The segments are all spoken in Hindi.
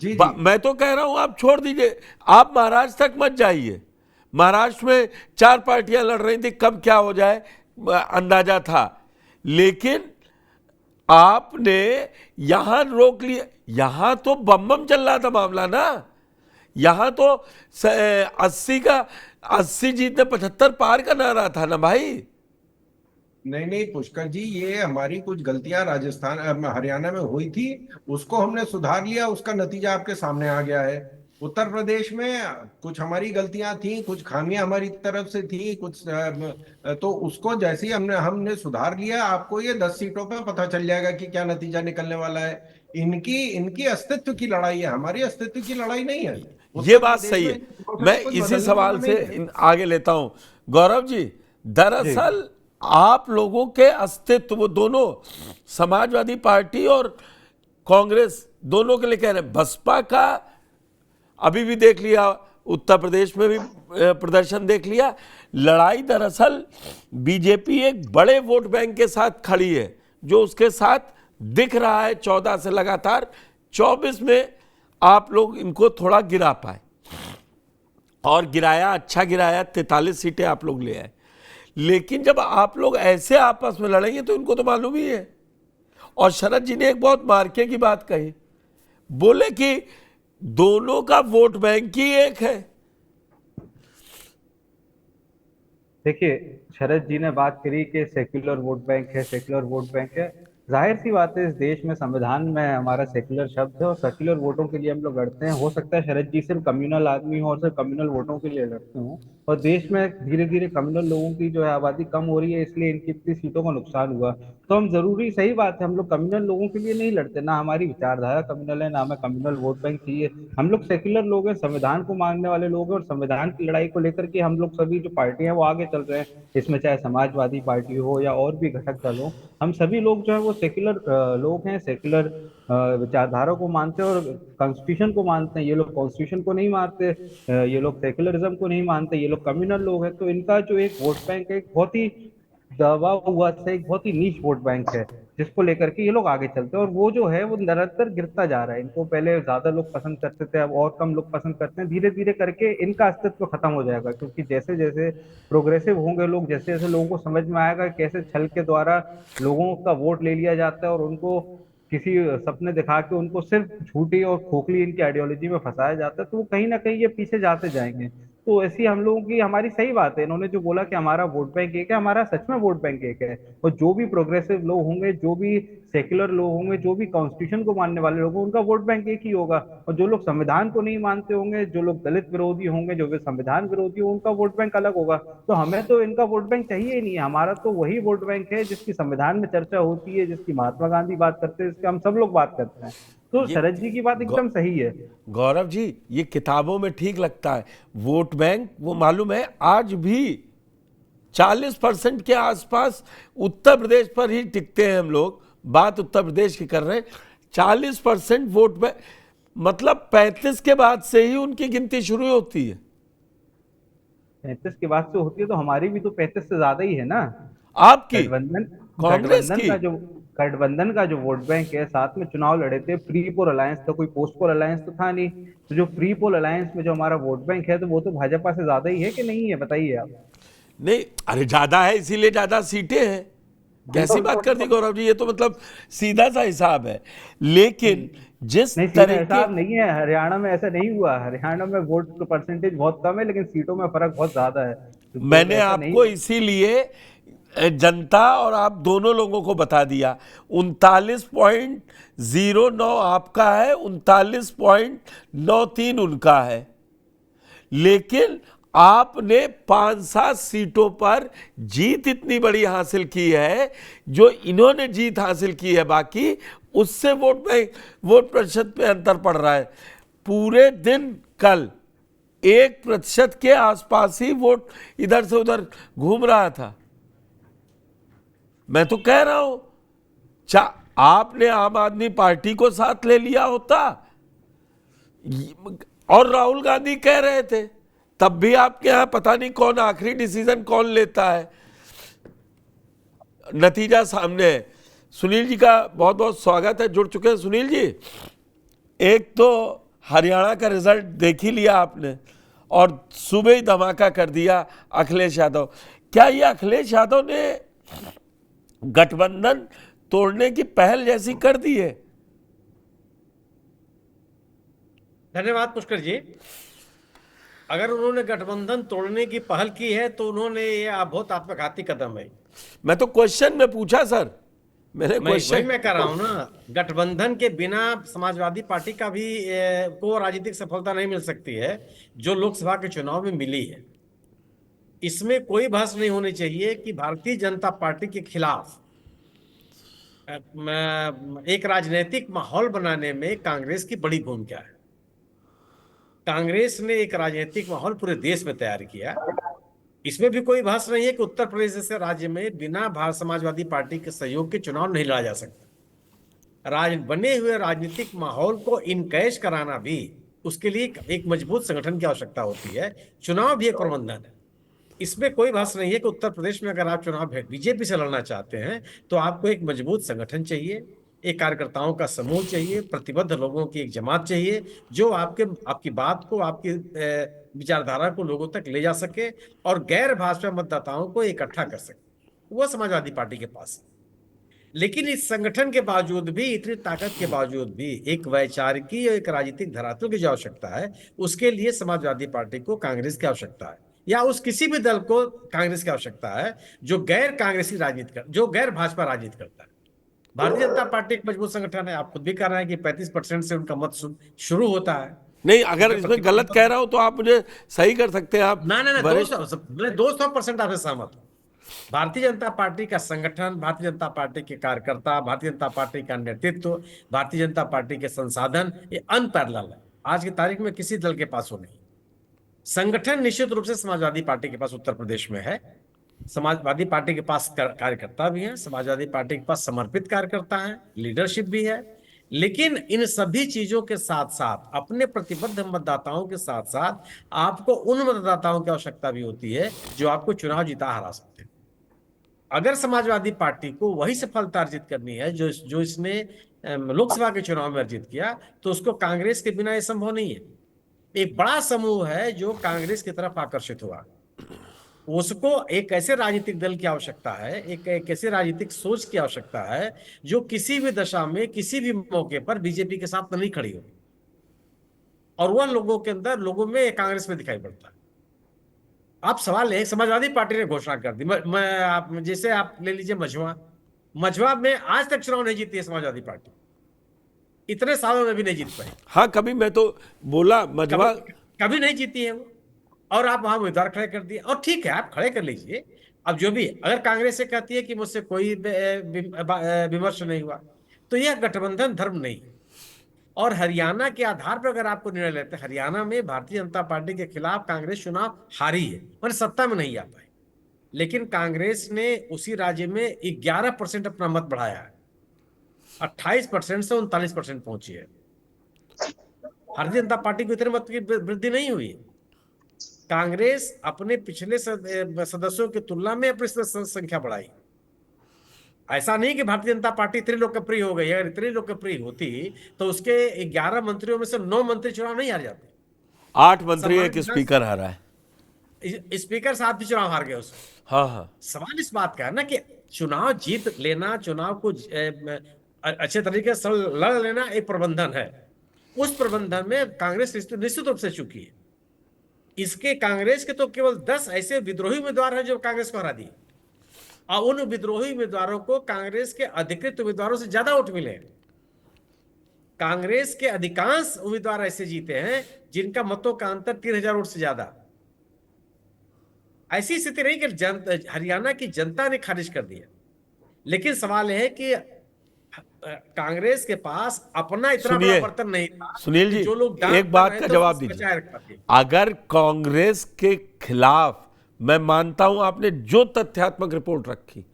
जी जी। मैं तो कह रहा हूं आप छोड़ दीजिए, आप महाराष्ट्र तक मत जाइए। महाराष्ट्र में 4 पार्टियां लड़ रही थी, कब क्या हो जाए अंदाजा था। लेकिन आपने यहां रोक लिया। यहां तो बम बम चल रहा था मामला ना। यहां तो 80 जीतने 75 पार का नारा था ना भाई। नहीं नहीं पुष्कर जी, ये हमारी कुछ गलतियां राजस्थान हरियाणा में हुई थी, उसको हमने सुधार लिया, उसका नतीजा आपके सामने आ गया है। उत्तर प्रदेश में कुछ हमारी गलतियां थी, कुछ खामियां हमारी तरफ से थी, कुछ तो उसको जैसे ही हमने हमने सुधार लिया, आपको ये 10 सीटों पे पता चल जाएगा कि क्या नतीजा निकलने वाला है। इनकी इनकी अस्तित्व की लड़ाई है, हमारी अस्तित्व की लड़ाई नहीं है। ये उत्तर बात प्रदेश सही में है। इन सीटों से मैं तो कुछ इसी बदलने वाला सवाल से नहीं है। आगे लेता हूं। गौरव जी, जी। दरअसल आप लोगों के अस्तित्व, वो दोनों समाजवादी पार्टी और कांग्रेस दोनों के लिए कह रहे हैं। बसपा का अभी भी देख लिया, उत्तर प्रदेश में भी प्रदर्शन देख लिया। लड़ाई दरअसल बीजेपी एक बड़े वोट बैंक के साथ खड़ी है, जो उसके साथ दिख रहा है। 14 से लगातार 24 में आप लोग इनको थोड़ा गिरा पाए, और गिराया, अच्छा गिराया, 43 सीटें आप लोग ले आए। लेकिन जब आप लोग ऐसे आपस में लड़ेंगे तो इनको तो मालूम ही है। और शरद जी ने एक बहुत मार्के की बात कही, बोले कि दोनों का वोट बैंक ही एक है। देखिए, शरद जी ने बात करी कि सेक्युलर वोट बैंक है, सेक्युलर वोट बैंक है। जाहिर सी बात है, इस देश में संविधान में हमारा सेक्युलर शब्द है और सेक्युलर वोटों के लिए हम लोग लड़ते हैं। हो सकता है शरद जी सिर्फ कम्युनल आदमी हो और सिर्फ कम्युनल वोटों के लिए लड़ते हों, और देश में धीरे धीरे कम्युनल लोगों की जो है आबादी कम हो रही है, इसलिए इनकी इतनी सीटों का नुकसान हुआ। तो हम जरूरी, सही बात है, हम लोग कम्युनल लोगों के लिए नहीं लड़ते, ना हमारी विचारधारा कम्युनल है, ना हमें कम्युनल वोट बैंक चाहिए। हम लोग सेक्युलर लोग हैं, संविधान को मानने वाले लोग हैं, और संविधान की लड़ाई को लेकर के हम लोग सभी जो पार्टियां हैं वो आगे चल रहे हैं। इसमें चाहे समाजवादी पार्टी हो या और भी घटक दल हो, हम सभी लोग जो है वो सेक्युलर लोग हैं, सेक्युलर विचारधारा को मानते हैं और कॉन्स्टिट्यूशन को मानते हैं। ये लोग कॉन्स्टिट्यूशन को नहीं मानते, ये लोग सेक्युलरिज्म को नहीं मानते, ये लोग कम्युनल लोग हैं। तो इनका जो एक वोट बैंक है, एक बहुत ही दबा हुआ से एक बहुत ही नीच वोट बैंक है, जिसको लेकर के ये लोग आगे चलते हैं, और वो जो है वो निरंतर गिरता जा रहा है। इनको पहले ज्यादा लोग पसंद करते थे, अब और कम लोग पसंद करते हैं। धीरे धीरे करके इनका अस्तित्व खत्म हो जाएगा, क्योंकि जैसे जैसे प्रोग्रेसिव होंगे लोग, जैसे जैसे लोगों को समझ में आएगा कि कैसे छल के द्वारा लोगों का वोट ले लिया जाता है और उनको किसी सपने दिखा के उनको सिर्फ झूठी और खोखली इनकी आइडियोलॉजी में फंसाया जाता है, तो वो कहीं ना कहीं ये पीछे जाते जाएंगे। तो ऐसी हम लोगों की, हमारी सही बात है, इन्होंने जो बोला कि हमारा वोट बैंक एक है, हमारा सच में वोट बैंक एक है। और जो भी प्रोग्रेसिव लोग होंगे, जो भी सेक्युलर लोग होंगे, जो भी कॉन्स्टिट्यूशन को मानने वाले लोग होंगे, उनका वोट बैंक एक ही होगा। और जो लोग संविधान को नहीं मानते होंगे, जो लोग दलित विरोधी होंगे, जो भी संविधान विरोधी होंगे, उनका वोट बैंक अलग होगा। तो हमें तो इनका वोट बैंक चाहिए ही नहीं है। हमारा तो वही वोट बैंक है जिसकी संविधान में चर्चा होती है, जिसकी महात्मा गांधी बात करते हैं, जिसके हम सब लोग बात करते हैं। तो ये शरद जी की बात गौ, एकदम सही है। गौरव जी, ये किताबों में ठीक लगता है वोट बैंक, वो मालूम है आज भी 40% के आसपास उत्तर प्रदेश पर ही टिकते हैं हम लोग। बात उत्तर प्रदेश की कर रहे हैं। 40% वोट बैंक, मतलब 35 के बाद से ही उनकी गिनती शुरू होती है। 35 के बाद से होती है, तो हमारी भी तो 35 से ज्यादा ही है ना। आपकी, गठबंधन कांग्रेस गठबंधन की। का जो गठबंधन का जो वोट बैंक है, साथ में चुनाव लड़े थे, प्री पोल अलायंस था, कोई पोस्ट पोल अलायंस तो था नहीं। तो जो प्री पोल अलायंस में जो हमारा वोट बैंक है, तो वो तो भाजपा से ज्यादा ही है कि नहीं है, बताइए आप। नहीं, अरे ज्यादा है इसीलिए ज्यादा सीटें हैं। कैसी बात कर दी गौरव जी, ये तो मतलब सीधा सा हिसाब है। लेकिन जिस नहीं, सीधा तरीके, हिसाब नहीं है। हरियाणा में ऐसा नहीं हुआ। हरियाणा में वोट का परसेंटेज बहुत कम है, लेकिन सीटों में फर्क बहुत ज्यादा है। तो मैंने ऐसा नहीं। आपको इसीलिए जनता और आप दोनों लोगों को बता दिया। 39.09 आपका है, 39.93 उनका है। लेकिन आपने 5-7 सीटों पर जीत इतनी बड़ी हासिल की है, जो इन्होंने जीत हासिल की है बाकी उससे वोट प्रतिशत में अंतर पड़ रहा है। पूरे दिन कल 1% के आसपास ही वोट इधर से उधर घूम रहा था। मैं तो कह रहा हूं, आपने आम आदमी पार्टी को साथ ले लिया होता, और राहुल गांधी कह रहे थे, तब भी आपके यहां पता नहीं कौन आखिरी डिसीजन कौन लेता है। नतीजा सामने है। सुनील जी का बहुत बहुत स्वागत है, जुड़ चुके हैं सुनील जी। एक तो हरियाणा का रिजल्ट देख ही लिया आपने, और सुबह ही धमाका कर दिया अखिलेश यादव। क्या ये अखिलेश यादव ने गठबंधन तोड़ने की पहल जैसी कर दी है? धन्यवाद पुष्कर जी। अगर उन्होंने गठबंधन तोड़ने की पहल की है तो उन्होंने ये बहुत आत्मघाती कदम है। मैं तो क्वेश्चन में पूछा सर, मेरे वही क्वेश्चन मैं कह रहा हूं ना, गठबंधन के बिना समाजवादी पार्टी का भी को राजनीतिक सफलता नहीं मिल सकती है जो लोकसभा के चुनाव में मिली है। इसमें कोई बहस नहीं होनी चाहिए कि भारतीय जनता पार्टी के खिलाफ एक राजनीतिक माहौल बनाने में कांग्रेस की बड़ी भूमिका है। कांग्रेस ने एक राजनीतिक माहौल पूरे देश में तैयार किया। इसमें भी कोई बहस नहीं है कि उत्तर प्रदेश जैसे राज्य में बिना भारत समाजवादी पार्टी के सहयोग के चुनाव नहीं लड़ा जा सकता। बने हुए राजनीतिक माहौल को इनकैश कराना भी, उसके लिए एक मजबूत संगठन की आवश्यकता होती है। चुनाव भी एक प्रबंधन है। इसमें कोई बहस नहीं है कि उत्तर प्रदेश में अगर आप चुनाव बीजेपी से लड़ना चाहते हैं तो आपको एक मजबूत संगठन चाहिए, एक कार्यकर्ताओं का समूह चाहिए, प्रतिबद्ध लोगों की एक जमात चाहिए जो आपकी बात को, आपकी विचारधारा को लोगों तक ले जा सके और गैर भाजपा मतदाताओं को इकट्ठा कर सके। वह समाजवादी पार्टी के पास है। लेकिन इस संगठन के बावजूद भी, इतनी ताकत के बावजूद भी, एक वैचारिकी और एक राजनीतिक धरातल की जो आवश्यकता है, उसके लिए समाजवादी पार्टी को कांग्रेस की आवश्यकता है, या उस किसी भी दल को कांग्रेस की आवश्यकता है जो गैर कांग्रेसी राजनीति जो गैर भाजपा राजनीति करता है। भारतीय जनता पार्टी एक मजबूत संगठन है। आप खुद भी कह रहे हैं कि 35% से उनका मत शुरू होता है। नहीं, अगर इसमें गलत कह रहा हूं तो आप मुझे सही कर सकते हैं। आप ना 200% आपसे सहमत हूं। भारतीय जनता पार्टी का संगठन, भारतीय जनता पार्टी के कार्यकर्ता, भारतीय जनता पार्टी का नेतृत्व, भारतीय जनता पार्टी के संसाधन, ये अनपैरेलल है। आज की तारीख में किसी दल के पास वो नहीं। संगठन निश्चित रूप से समाजवादी पार्टी के पास उत्तर प्रदेश में है। समाजवादी पार्टी के पास कार्यकर्ता भी हैं, समाजवादी पार्टी के पास समर्पित कार्यकर्ता हैं, लीडरशिप भी है। लेकिन इन सभी चीजों के साथ साथ, अपने प्रतिबद्ध मतदाताओं के साथ साथ, आपको उन मतदाताओं की आवश्यकता भी होती है जो आपको चुनाव जिता हरा सकते हैं। अगर समाजवादी पार्टी को वही सफलता अर्जित करनी है जो इसने लोकसभा के चुनाव में अर्जित किया, तो उसको कांग्रेस के बिना यह संभव नहीं है। एक बड़ा समूह है जो कांग्रेस की तरफ आकर्षित हुआ, उसको एक ऐसे राजनीतिक दल की आवश्यकता है, एक ऐसे राजनीतिक सोच की आवश्यकता है जो किसी भी दशा में, किसी भी मौके पर बीजेपी के साथ नहीं खड़ी हो। और वह लोगों के अंदर, लोगों में कांग्रेस में दिखाई पड़ता है। आप सवाल है, समाजवादी पार्टी ने घोषणा कर दी, जैसे आप ले लीजिए मझवा में आज तक चुनाव नहीं जीती है समाजवादी पार्टी, इतने सालों में भी नहीं जीत पाई। हाँ, कभी मैं तो बोला मझवा कभी नहीं जीती है वो, और आप वहां उम्मीदवार खड़े कर दिए। और ठीक है, आप खड़े कर लीजिए। अब जो भी, अगर कांग्रेस से कहती है कि मुझसे कोई विमर्श नहीं हुआ, तो यह गठबंधन धर्म नहीं। और हरियाणा के आधार पर अगर आपको निर्णय लेते हैं, हरियाणा में भारतीय जनता पार्टी के खिलाफ कांग्रेस चुनाव हारी है, मैंने सत्ता में नहीं आ पाई, लेकिन कांग्रेस ने उसी राज्य में 11% अपना मत बढ़ाया है, 28% से 39% पहुंची है। भारतीय जनता पार्टी को इतने मत की वृद्धि नहीं हुई। कांग्रेस अपने पिछले सदस्यों की तुलना में अपनी संख्या बढ़ाई। ऐसा नहीं कि भारतीय जनता पार्टी इतनी लोकप्रिय हो गई। अगर इतनी लोकप्रिय होती तो उसके 11 मंत्रियों में से 9 मंत्री चुनाव नहीं हार जाते। 8 मंत्री, एक स्पीकर हारा है। स्पीकर साहब भी चुनाव हार गए उसमें। हाँ। सवाल इस बात का है ना कि चुनाव जीत लेना, चुनाव को अच्छे तरीके से लड़ लेना एक प्रबंधन है। उस प्रबंधन में कांग्रेस निश्चित रूप से चुकी है। इसके कांग्रेस के तो केवल 10 ऐसे विद्रोही उम्मीदवार हैं जो कांग्रेस को हरा दिए, और उन विद्रोही उम्मीदवारों को कांग्रेस के अधिकृत उम्मीदवारों से ज्यादा वोट मिले। कांग्रेस के अधिकांश उम्मीदवार ऐसे जीते हैं जिनका मतों का अंतर 3000 वोट से ज्यादा। ऐसी स्थिति नहीं कि हरियाणा की जनता ने खारिज कर दिया, लेकिन सवाल है कि कांग्रेस के पास अपना इतना बड़ा बर्तन नहीं था। सुनील जी, जो लोग एक बात का जवाब दीजिए। अगर कांग्रेस के खिलाफ, मैं मानता हूं आपने जो तथ्यात्मक रिपोर्ट रखी,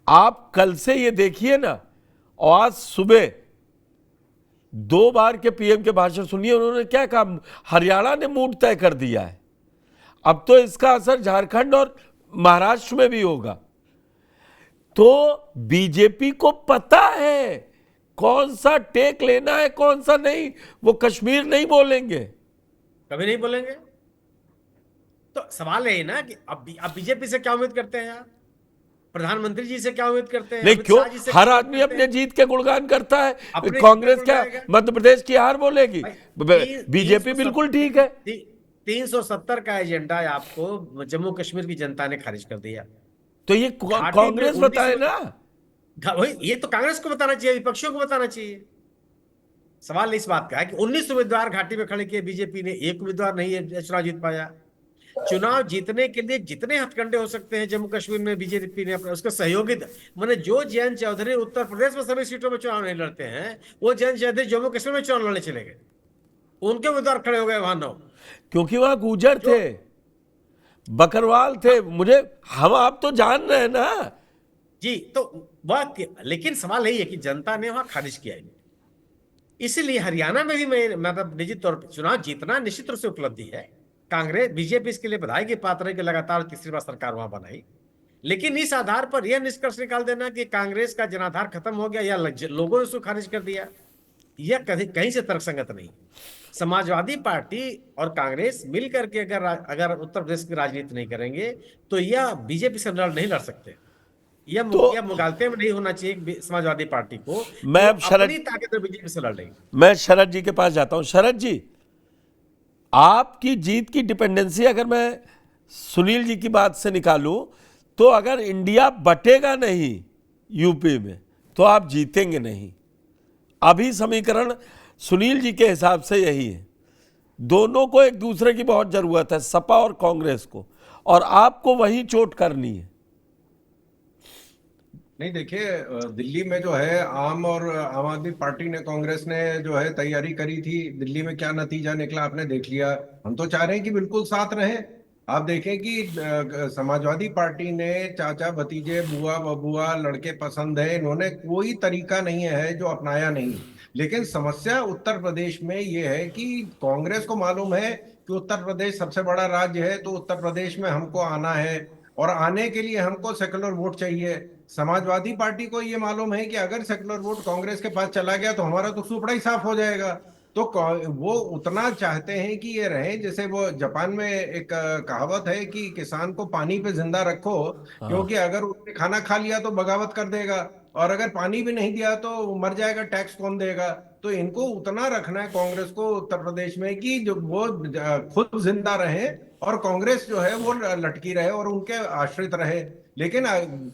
आप कल से ये देखिए ना, और आज सुबह 2 बार के पीएम के भाषण सुनिए, उन्होंने क्या कहा। हरियाणा ने मूड तय कर दिया है, अब तो इसका असर झारखंड और महाराष्ट्र में भी होगा। तो बीजेपी को पता है कौन सा टेक लेना है कौन सा नहीं, वो कश्मीर नहीं बोलेंगे। कभी नहीं बोलेंगे। तो सवाल यही ना कि अब बीजेपी से क्या उम्मीद करते हैं यार, प्रधानमंत्री जी से क्या उम्मीद करते हैं, नहीं अमित क्यों, शाह जी से हर क्या आदमी उम्मीद करते अपने हैं? जीत के गुणगान करता है। अपने कांग्रेस जीत के क्या गुणगान मध्य प्रदेश की हार बोलेगी? भाई, बीजेपी बिल्कुल ठीक है। 370 का एजेंडा आपको जम्मू कश्मीर की जनता ने खारिज कर दिया। तो ये घाटी में कांग्रेस 19 बताए ना। वही, ये तो कांग्रेस को बताना चाहिए, विपक्षियों को बताना चाहिए। सवाल इस बात का है कि 19 उम्मीदवार घाटी में खड़े किए बीजेपी ने, एक उम्मीदवार नहीं है चुनाव जीत पाया। चुनाव जीतने के लिए जितने हथकंडे हो सकते हैं जम्मू कश्मीर में बीजेपी ने अपने उसके सहयोगी, माने जो जयंत चौधरी उत्तर प्रदेश में सभी सीटों में चुनाव नहीं लड़ते हैं, वो जयंत चौधरी जम्मू कश्मीर में चुनाव लड़ने चले गए, उनके उम्मीदवार खड़े हो गए वहां 9। क्योंकि वहां गुर्जर जो थे, बकरवाल थे, मुझे हम आप तो जान रहे हैं ना। जी, तो वह, लेकिन सवाल यही है कि जनता ने वहां खारिज किया है। इसीलिए हरियाणा में भी मैं मतलब निश्चित तौर पर चुनाव जीतना निश्चित रूप से उपलब्धि है। कांग्रेस बीजेपी इसके लिए बधाई के पात्र है कि लगातार तीसरी बार सरकार वहां बनाई। लेकिन इस आधार पर यह निष्कर्ष निकाल देना कि कांग्रेस का जनाधार खत्म हो गया या लोगों ने उसको खारिज कर दिया, यह कहीं कहीं से तर्कसंगत नहीं। समाजवादी पार्टी और कांग्रेस मिलकर के अगर अगर उत्तर प्रदेश की राजनीति नहीं करेंगे तो यह बीजेपी से नहीं लड़ सकते। तो यह मुगालते में नहीं होना चाहिए समाजवादी पार्टी को, मैं जो अब शरद अपनी ताकत बीजेपी से लड़ रही। मैं शरद जी के पास जाता हूं। शरद जी, आपकी जीत की डिपेंडेंसी अगर मैं सुनील जी की बात से निकालूं तो अगर इंडिया बटेगा नहीं यूपी में तो आप जीतेंगे नहीं। अभी समीकरण सुनील जी के हिसाब से यही है। दोनों को एक दूसरे की बहुत जरूरत है, सपा और कांग्रेस को, और आपको वही चोट करनी है। नहीं देखिए, दिल्ली में जो है आम आदमी पार्टी ने, कांग्रेस ने जो है तैयारी करी थी, दिल्ली में क्या नतीजा निकला आपने देख लिया। हम तो चाह रहे हैं कि बिल्कुल साथ रहें। आप देखें कि समाजवादी पार्टी ने चाचा भतीजे बुआ बबुआ लड़के पसंद है, इन्होंने कोई तरीका नहीं है जो अपनाया नहीं। लेकिन समस्या उत्तर प्रदेश में ये है कि कांग्रेस को मालूम है कि उत्तर प्रदेश सबसे बड़ा राज्य है, तो उत्तर प्रदेश में हमको आना है और आने के लिए हमको सेकुलर वोट चाहिए। समाजवादी पार्टी को ये मालूम है कि अगर सेकुलर वोट कांग्रेस के पास चला गया तो हमारा तो सुपड़ा ही साफ हो जाएगा। तो वो उतना चाहते हैं कि ये रहे, जैसे वो जापान में एक कहावत है कि किसान को पानी पे जिंदा रखो, क्योंकि अगर उसने खाना खा लिया तो बगावत कर देगा, और अगर पानी भी नहीं दिया तो मर जाएगा, टैक्स कौन देगा। तो इनको उतना रखना है कांग्रेस को उत्तर प्रदेश में कि जो वो खुद जिंदा रहे और कांग्रेस जो है वो लटकी रहे और उनके आश्रित रहे। लेकिन